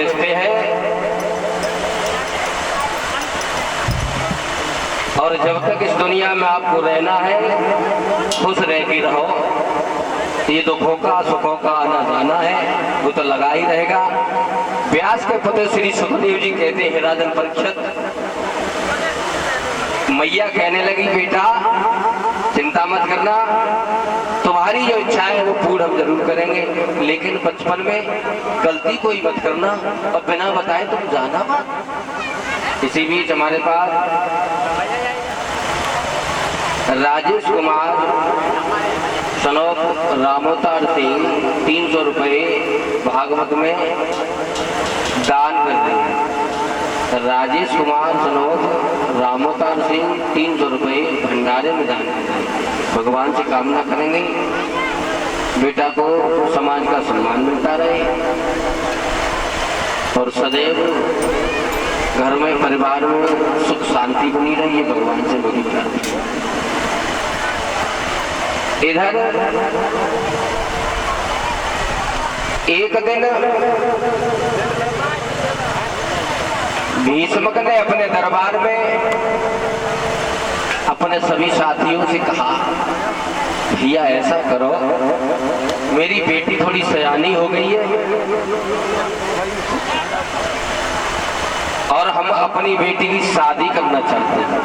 रिश्ते हैं, और जब तक इस दुनिया में आपको रहना है खुश रह के रहो। ये दुखों का सुखों का आना जाना है, वो तो लगा ही रहेगा। व्यास के पुत्र श्री सुखदेव जी कहते हैं, राजन परीक्षित, मैया कहने लगी बेटा चिंता मत करना, तुम्हारी जो इच्छा है वो पूर्ण हम जरूर करेंगे, लेकिन बचपन में गलती कोई मत करना और बिना बताए तुम जाना मत। इसी बीच हमारे पास राजेश कुमार सनोक रामोतार सिंह 300 रुपये भागवत में दान कर देंगे। राजेश कुमार सनोक रामोतार सिंह 300 रुपये भंडारे में दान कर देंगे। भगवान से कामना करेंगे बेटा को समाज का सम्मान मिलता रहे और सदैव घर में परिवार में सुख शांति बनी रही है। भगवान से मेरी प्रार्थना। इधर एक दिन भीष्मक ने अपने दरबार में अपने सभी साथियों से कहा, भैया ऐसा करो, मेरी बेटी थोड़ी सयानी हो गई है और हम अपनी बेटी की शादी करना चाहते हैं,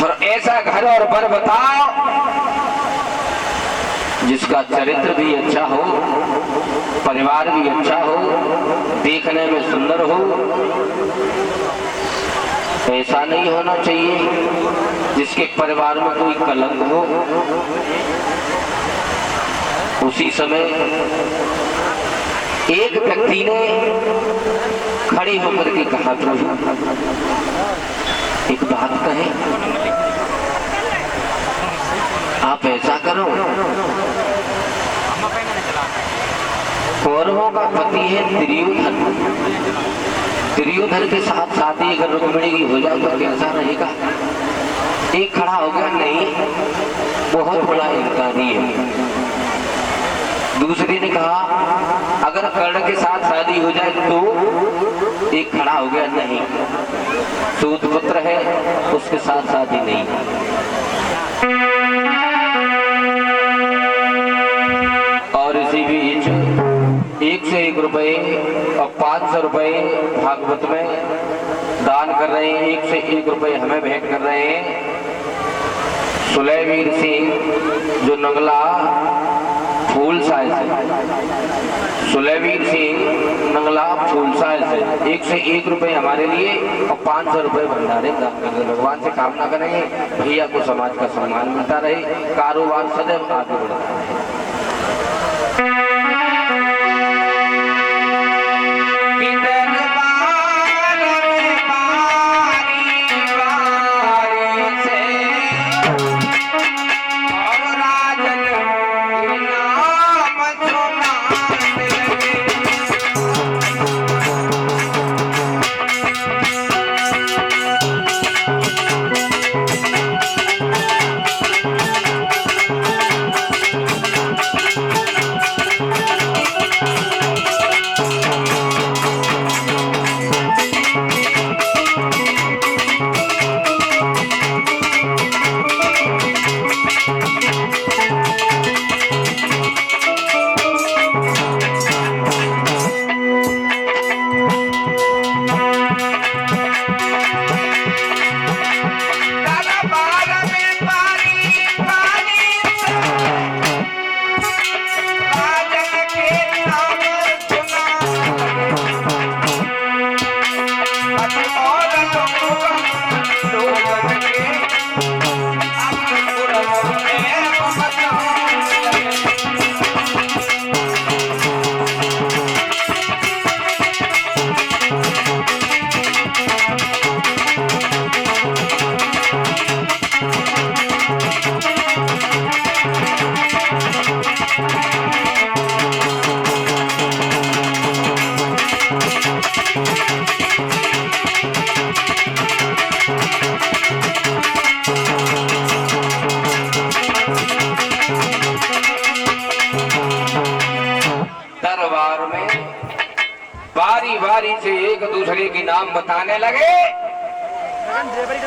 और ऐसा घर और वर बताओ जिसका चरित्र भी अच्छा हो, परिवार भी अच्छा हो, देखने में सुंदर हो। ऐसा नहीं होना चाहिए जिसके परिवार में कोई कलंक हो। उसी समय एक व्यक्ति ने खड़े होकर के कहा, प्रभु एक बात कहे, आप ऐसा करो, कौरवों का पति है दुर्योधन, दुर्योधन के साथ शादी अगर रुक्मिणी की हो जाए तो कैसा रहेगा? एक खड़ा हो गया, नहीं बहुत बड़ा इनकारी है। दूसरे ने कहा अगर कर्ण के साथ शादी हो जाए तो? एक खड़ा हो गया, नहीं सूत पुत्र है उसके साथ शादी नहीं। और इसी बीच 1 से 1 रुपये और 500 रुपये भागवत में दान कर रहे हैं। 1 से 1 रुपये हमें भेंट कर रहे हैं सुलेवीर सिंह जो नंगला फूल साइज है। सुलेवीर सिंह नंगला फूल साइज है। 1 से 1 रुपये हमारे लिए और 500 रुपये भंडारे दान कर रहे। भगवान से कामना करेंगे भैया को समाज का सम्मान मिलता रहे, कारोबार सदैव आगे बढ़ता रहे। दरबार में बारी बारी से एक दूसरे के नाम बताने लगे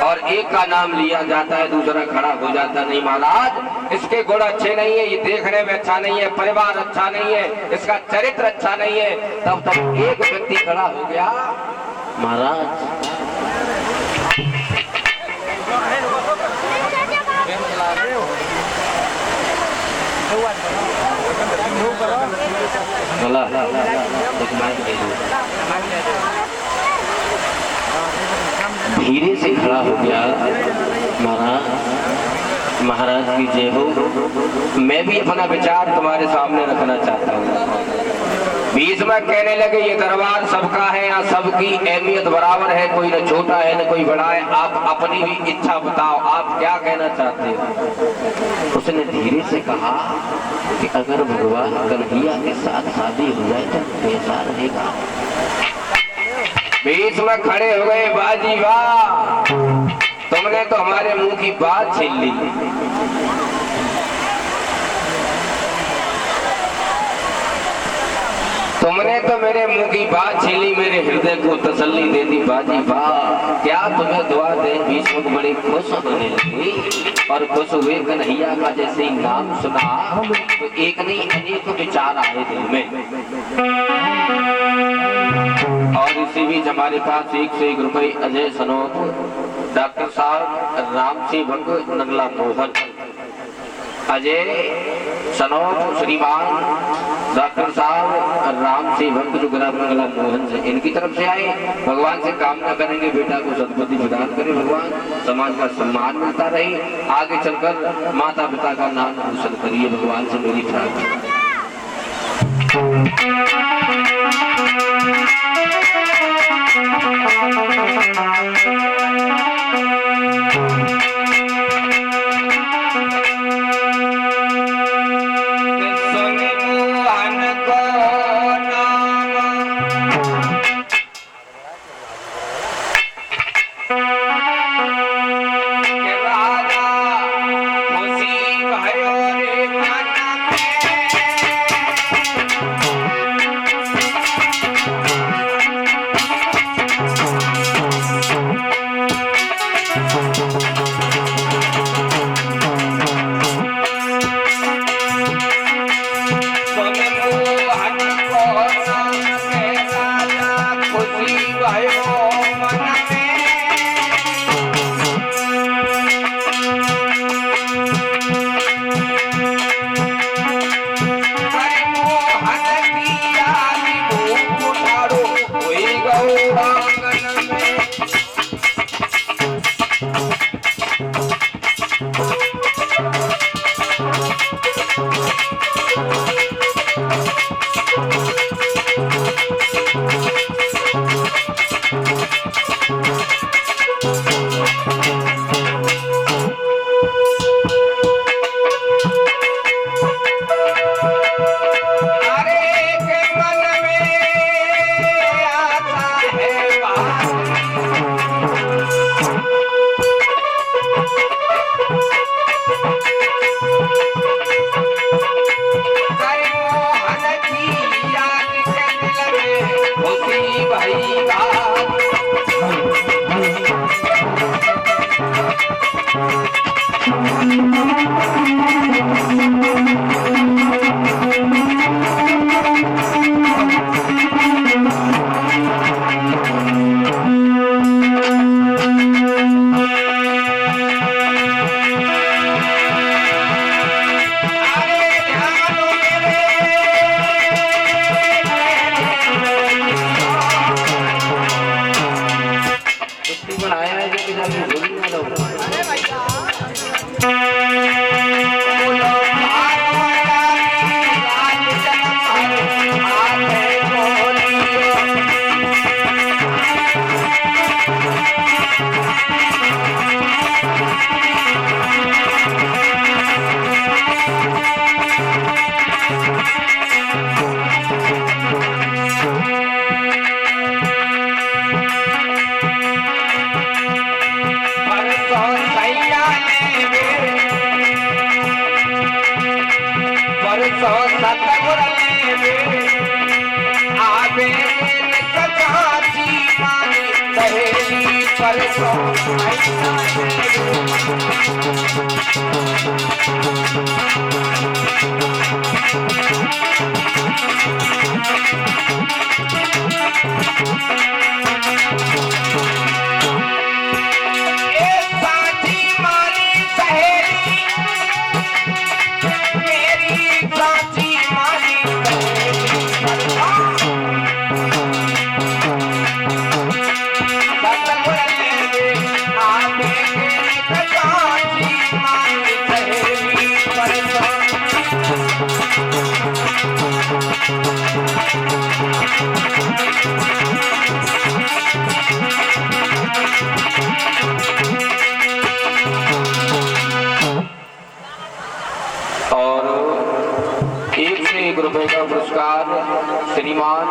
और एक का नाम लिया जाता है, दूसरा खड़ा हो जाता, नहीं महाराज इसके गुण अच्छे नहीं है, ये देखने में अच्छा नहीं है, परिवार अच्छा नहीं है, इसका चरित्र अच्छा नहीं है। तब तक एक व्यक्ति खड़ा हो गया, महाराज धीरे से खड़ा हो गया, महाराज की जय हो। मैं भी अपना विचार तुम्हारे सामने रखना चाहता हूँ। बीच में कहने लगे ये दरबार सबका है, यहाँ सबकी अहमियत बराबर है, कोई न छोटा है न कोई बड़ा है, आप अपनी भी इच्छा बताओ, आप क्या कहना चाहते हो। उसने धीरे से कहा कि अगर भगवान कन्हैया के साथ शादी हो जाए तो कैसा रहेगा। बीच में खड़े हो गए, बाजी वाह, तुमने तो हमारे मुंह की बात छीन ली। तुमने तो मेरे मुंह की बात छीन ली, मेरे हृदय को तसल्ली दे दी। बाजी वाह, क्या तुम्हें दुआ दे। भीष्म को बड़ी खुश होने लगी और खुश हुए। कन्हैया का जैसे ही नाम सुना तो एक नहीं अनेक विचार आए दिल में। और इसी बीच हमारे पास 101 रुपए अजय सनोत, डॉक्टर साहब राम सिंह भंग नगला मोहन, अजय सनोत श्रीमान डॉक्टर साहब राम सिंह भंग जो ग्राम नगला मोहन से, इनकी तरफ से आए। भगवान से कामना करेंगे बेटा को सद्बुद्धि प्रदान करे, भगवान समाज का सम्मान मिलता रहे, आगे चलकर माता पिता का नाम रोशन करिए, भगवान से मेरी प्रार्थना। रुपए का पुरस्कार श्रीमान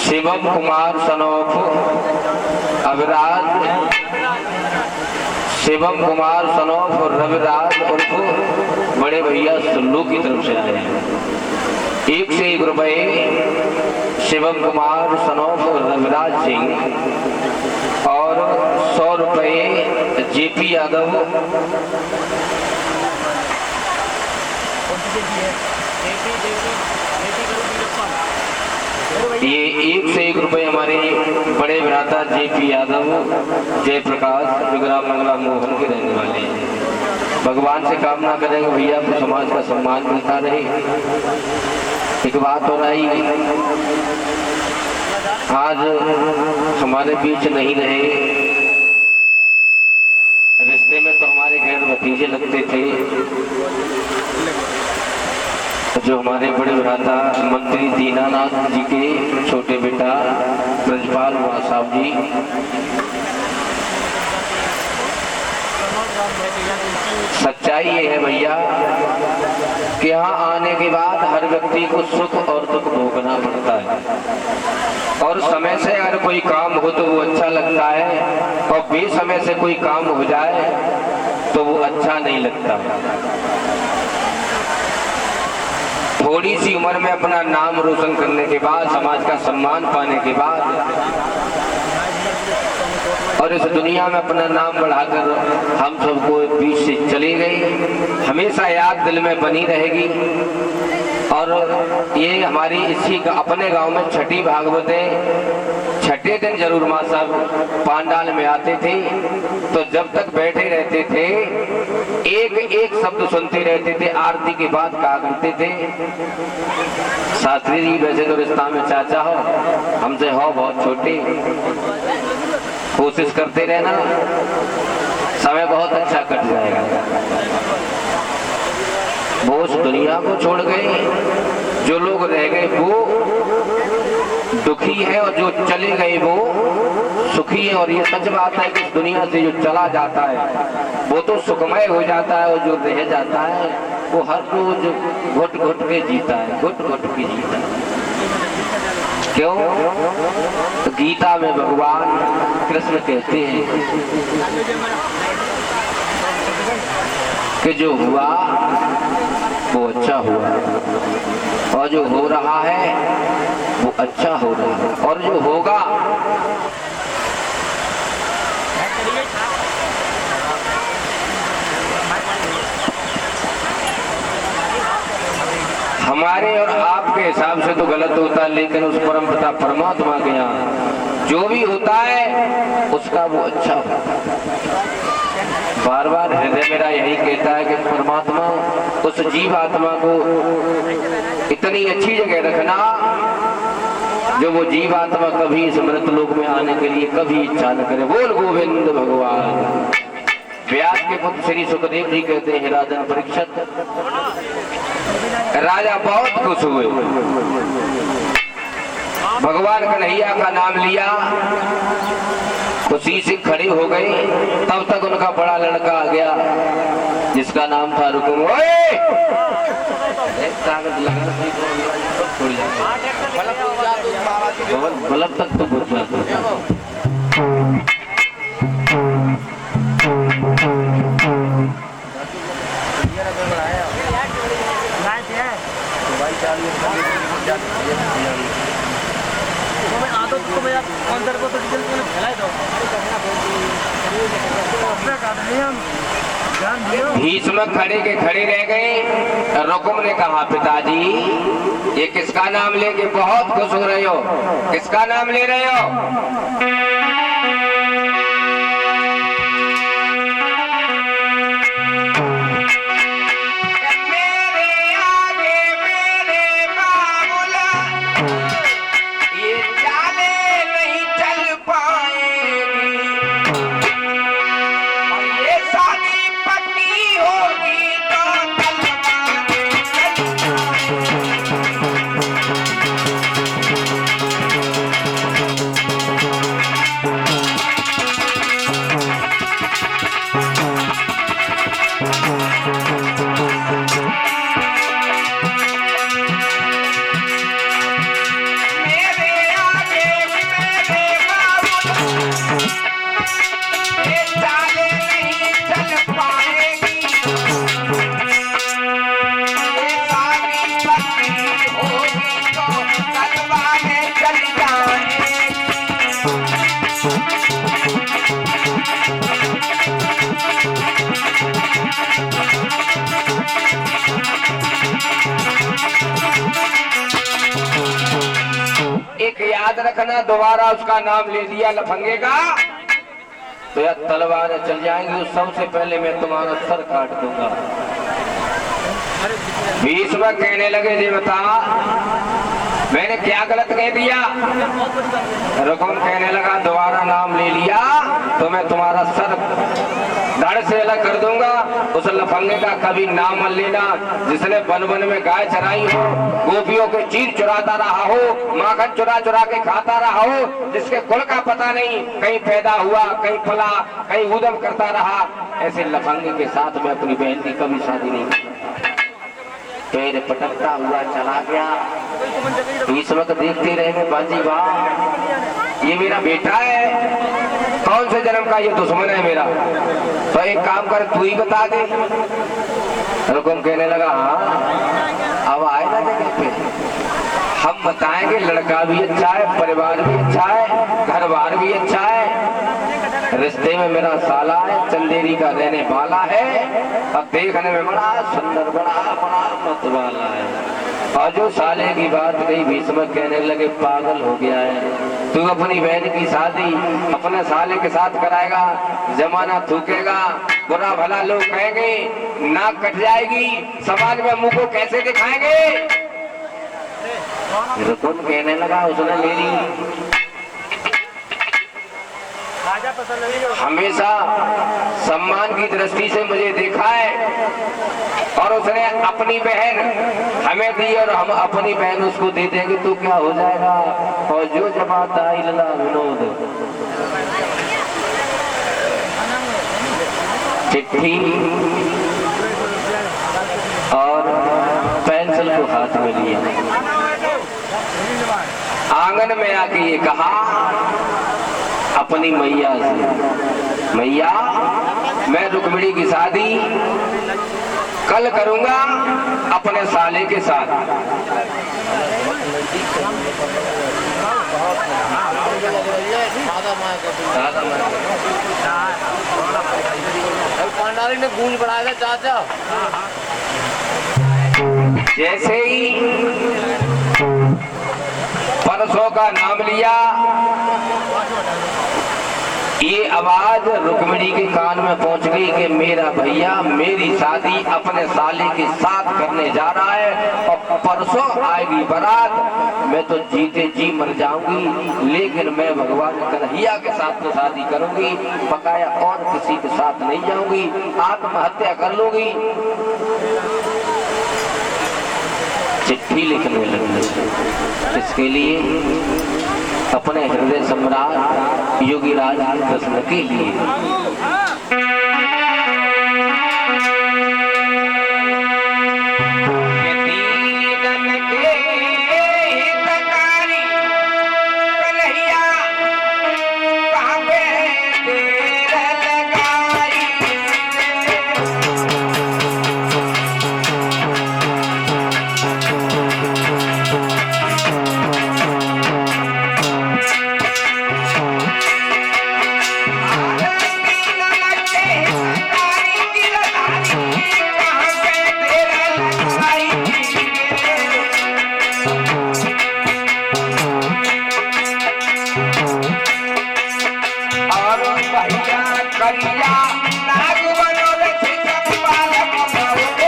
शिवम कुमार सनोफ अविराज, शिवम कुमार सनोफ और रविराज उर्फ बड़े भैया सुल्लू की तरफ से आए हैं। 1 से 1 रुपए शिवम कुमार सनोफ और रविराज सिंह और 100 रुपए जेपी यादव। ये 1 से 1 रुपए हमारे बड़े भ्राता जेपी यादव जयप्रकाश विग्राम मंगला मोहन के रहने वाले हैं। भगवान से कामना करेंगे भैया को समाज का सम्मान मिलता रहे। एक बात हो रही, आज हमारे बीच नहीं रहे, रिश्ते में तो हमारे घर भतीजे लगते थे, जो हमारे बड़े भ्राता मंत्री दीनानाथ जी के छोटे बेटा ब्रजपाल साहब जी। सच्चाई ये है भैया कि यहाँ आने के बाद हर व्यक्ति को सुख और दुख भोगना पड़ता है, और समय से अगर कोई काम हो तो वो अच्छा लगता है, और बेसमय से कोई काम हो जाए तो वो अच्छा नहीं लगता। थोड़ी सी उम्र में अपना नाम रोशन करने के बाद, समाज का सम्मान पाने के बाद, और इस दुनिया में अपना नाम बढ़ाकर हम सबको बीच से चली गई, हमेशा याद दिल में बनी रहेगी। और ये हमारी इसी अपने गांव में छठी भागवत है। छठे दिन जरूर माँ साहब पांडाल में आते थे, तो जब तक बैठे रहते थे एक एक शब्द सुनते रहते थे। आरती के बाद कहा करते थे, शास्त्री जी वैसे तो रिश्ता में चाचा हो, हमसे हो बहुत छोटे, कोशिश करते रहना, समय बहुत अच्छा कट जाएगा। वो उस दुनिया को छोड़ गए, जो लोग रह गए वो दुखी है, और जो चले गए वो सुखी है। और ये सच बात है कि इस दुनिया से जो चला जाता है वो तो सुखमय हो जाता है, और जो रह जाता है वो हर रोज घुट घुट के जीता है, घुट घुट के जीता है। क्यों? तो गीता में भगवान कृष्ण कहते हैं कि जो हुआ वो अच्छा हुआ, और जो हो रहा है वो अच्छा हो रहा है, और जो होगा हमारे और आपके हिसाब से तो गलत होता है, लेकिन उस परम पिता परमात्मा के यहाँ जो भी होता है उसका वो अच्छा होता है। बार बार हृदय मेरा यही कहता है कि परमात्मा उस जीव आत्मा को इतनी अच्छी जगह रखना जो वो जीव आत्मा कभी इस मृत लोक में आने के लिए कभी इच्छा न करे। बोल गोविंद भगवान। व्यास के पुत्र श्री सुखदेव जी कहते हैं, राजन परीक्षित, राजा बहुत खुश हुए, भगवान कन्हैया का नाम लिया, खुशी से खड़े हो गए। तब तक उनका बड़ा लड़का आ गया जिसका नाम था रुकुम। बल्ब तक तो बुझ जाता। भीष्म खड़े के खड़े रह गए। रुकुम ने कहा पिताजी ये किसका नाम लेके बहुत खुश हो रहे हो, किसका नाम ले रहे हो? एक याद रखना, दोबारा उसका नाम ले लिया लफंगे का तो या तलवार चल जाएंगी, तो सबसे पहले मैं तुम्हारा सर काट दूंगा। भीष्म कहने लगे देवता मैंने क्या गलत कह दिया? रुकुम कहने लगा दोबारा नाम ले लिया तो मैं तुम्हारा सर धड़ से अलग कर दूंगा। उस लफंगे का कभी नाम मत लेना जिसने वन वन में गाय चराई हो, गोपियों के चीर चुराता रहा हो, माखन चुरा चुरा के खाता रहा हो, जिसके कुल का पता नहीं, कहीं पैदा हुआ कहीं फला कहीं उदम करता रहा, ऐसे लफंगे के साथ मैं अपनी बहन की कभी शादी नहीं की। पैर पटकता हुआ चला गया। इस वक्त देखते रहे बाजी वाह ये मेरा बेटा है, कौन से जन्म का ये दुश्मन है मेरा? तो एक काम कर तू ही बता दे। रुकुम कहने लगा हाँ अब आएगा जगह पे हम बताएंगे। लड़का भी अच्छा है, परिवार भी अच्छा है, घर बार भी अच्छा है, रिश्ते में मेरा साला है, चंदेरी का रहने वाला है, अब देखने में बड़ा सुंदर बड़ा मत वाला है। और जो साले की बात कही भीष्म कहने लगे पागल हो गया है, तू अपनी बहन की शादी अपने साले के साथ कराएगा, जमाना थूकेगा, बुरा भला लोग कहेंगे, नाक कट जाएगी, समाज में मुंह को कैसे दिखाएंगे? रुकुम कहने लगा उसने मेरी हमेशा सम्मान की दृष्टि से मुझे देखा है और उसने अपनी बहन हमें दी और हम अपनी बहन उसको दे देंगे तो क्या हो जाएगा? और जो जमाता इल्ला विनोद। चिट्ठी और पेंसिल को हाथ में लिया, आंगन में आके ये कहा अपनी मैया से, मैया मैं रुक्मिणी की शादी कल करूंगा अपने साले के साथ। पांडाली ने गूंज बढ़ाया चाचा। जैसे ही परसों का नाम लिया ये आवाज रुक्मिणी के कान में पहुंच गई कि मेरा भैया मेरी शादी अपने साले के साथ करने जा रहा है और परसों आएगी बारात, मैं तो जीते जी मर जाऊंगी लेकिन मैं भगवान कन्हैया के साथ तो शादी करूंगी, बकाया और किसी के साथ नहीं जाऊंगी, आत्महत्या कर लूंगी। चिट्ठी लिखने लगी इसके लिए अपने हृदय सम्राट योगीराज कृष्ण के लिए। करिया नाग मनोरथ जगपाल मनोरथ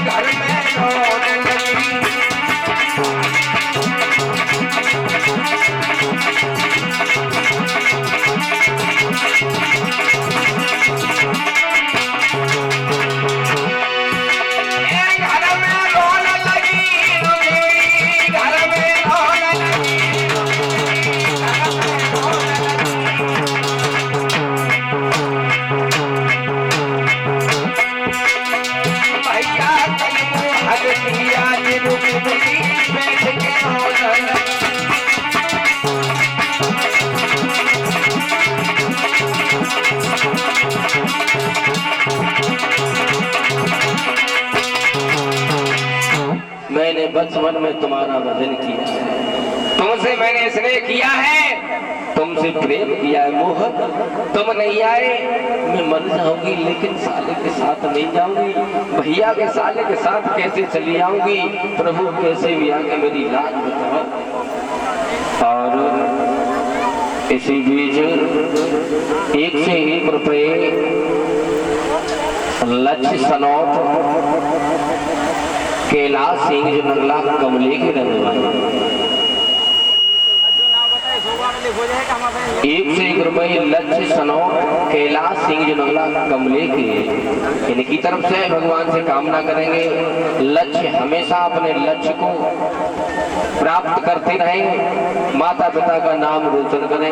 घर में रोने लगी मैंने बचपन में तुम्हारा भजन किया है, तुमसे मैंने स्नेह किया है, तुमसे प्रेम किया है। मोहन तुम नहीं आए, मैं मर जाऊंगी लेकिन साले के साथ नहीं जाऊंगी। भैया के साले के साथ कैसे चली जाऊंगी? प्रभु कैसे भी आके मेरी लाज बताओ। और इसी बीच 1 से 1 रुपए लक्ष्य सनौत कैलाश सिंह जो नंगला कमले के रहने वाले 1 से 1 रुपए लक्ष्य सनौत कैलाश सिंह जो नंगला कमले के इनकी तरफ से भगवान से कामना करेंगे लक्ष्य हमेशा अपने लक्ष्य को प्राप्त करते रहें, माता पिता का नाम रोशन करें।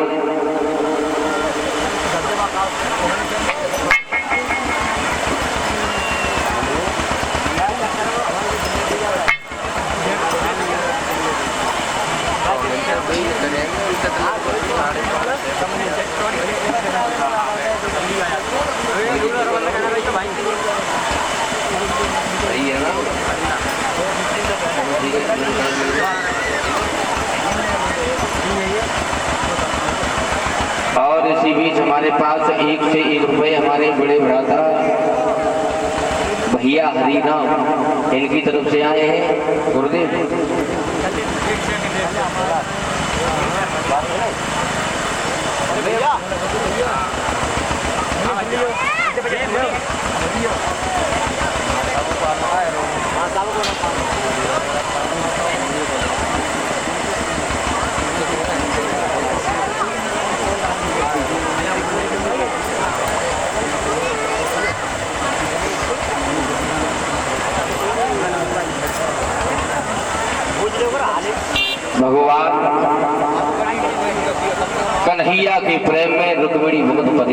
और इसी बीच हमारे पास 1 से 1 रुपए हमारे बड़े भ्राता भैया हरिनाम इनकी तरफ से आए हैं। गुरुदेव भगवान कन्हैया के प्रेम में रुक्मिणी बहुत परेशान